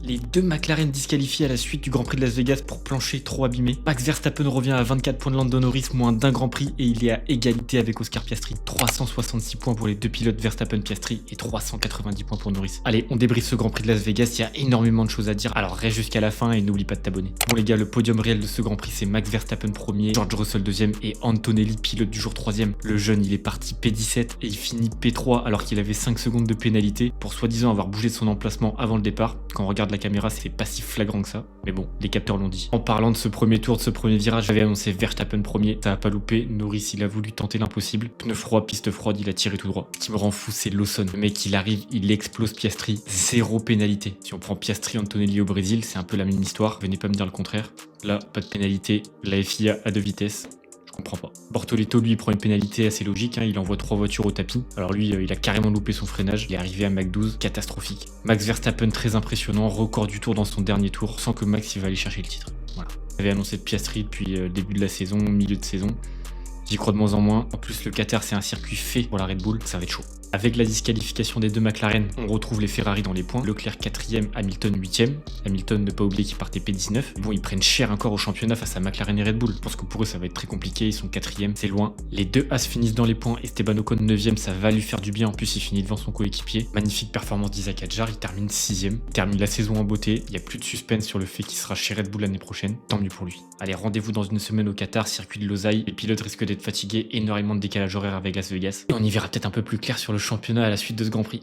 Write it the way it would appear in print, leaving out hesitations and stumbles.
Les deux McLaren disqualifiés à la suite du Grand Prix de Las Vegas pour plancher trop abîmé. Max Verstappen revient à 24 points de Lando Norris, moins d'un Grand Prix, et il est à égalité avec Oscar Piastri. 366 points pour les deux pilotes Verstappen-Piastri et 390 points pour Norris. Allez, on débriefe ce Grand Prix de Las Vegas, il y a énormément de choses à dire, alors reste jusqu'à la fin et n'oublie pas de t'abonner. Bon les gars, le podium réel de ce Grand Prix, c'est Max Verstappen premier, George Russell deuxième et Antonelli, pilote du jour troisième. Le jeune, il est parti P17 et il finit P3 alors qu'il avait 5 secondes de pénalité pour soi-disant avoir bougé de son emplacement avant le départ. Quand on regarde la caméra, c'est pas si flagrant que ça, mais bon, les capteurs l'ont dit. En parlant de ce premier tour, de ce premier virage, j'avais annoncé Verstappen premier, ça a pas loupé. Norris, il a voulu tenter l'impossible. Pneu froid, piste froide, il a tiré tout droit. Ce qui me rend fou, c'est Lawson. Le mec, il arrive, il explose Piastri, zéro pénalité. Si on prend Piastri, Antonelli au Brésil, c'est un peu la même histoire. Venez pas me dire le contraire. Là, pas de pénalité. La FIA à 2 vitesses. Je comprends pas. Bortoletto, lui, il prend une pénalité assez logique, il envoie 3 voitures au tapis. Alors lui, il a carrément loupé son freinage, il est arrivé à Mach 12, catastrophique. Max Verstappen, très impressionnant, record du tour dans son dernier tour, sans que Max il va aller chercher le titre. Voilà. J'avais annoncé de Piastri depuis le début de la saison, milieu de saison. J'y crois de moins en moins. En plus, le Qatar, c'est un circuit fait pour la Red Bull, ça va être chaud. Avec la disqualification des deux McLaren, on retrouve les Ferrari dans les points. Leclerc 4ème, Hamilton 8ème. Hamilton, ne pas oublier qu'il partait P19. Bon, ils prennent cher encore au championnat face à McLaren et Red Bull. Je pense que pour eux, ça va être très compliqué. Ils sont 4ème, c'est loin. Les deux As finissent dans les points. Esteban Ocon 9ème, ça va lui faire du bien. En plus, il finit devant son coéquipier. Magnifique performance d'Isaac Hadjar, il termine 6ème. Il termine la saison en beauté. Il n'y a plus de suspense sur le fait qu'il sera chez Red Bull l'année prochaine. Tant mieux pour lui. Allez, rendez-vous dans une semaine au Qatar, circuit de Losail. Les pilotes risquent d'être fatigués, énormément de décalage horaire avec Las Vegas. Et on y verra peut-être un peu plus clair sur le championnat à la suite de ce Grand Prix.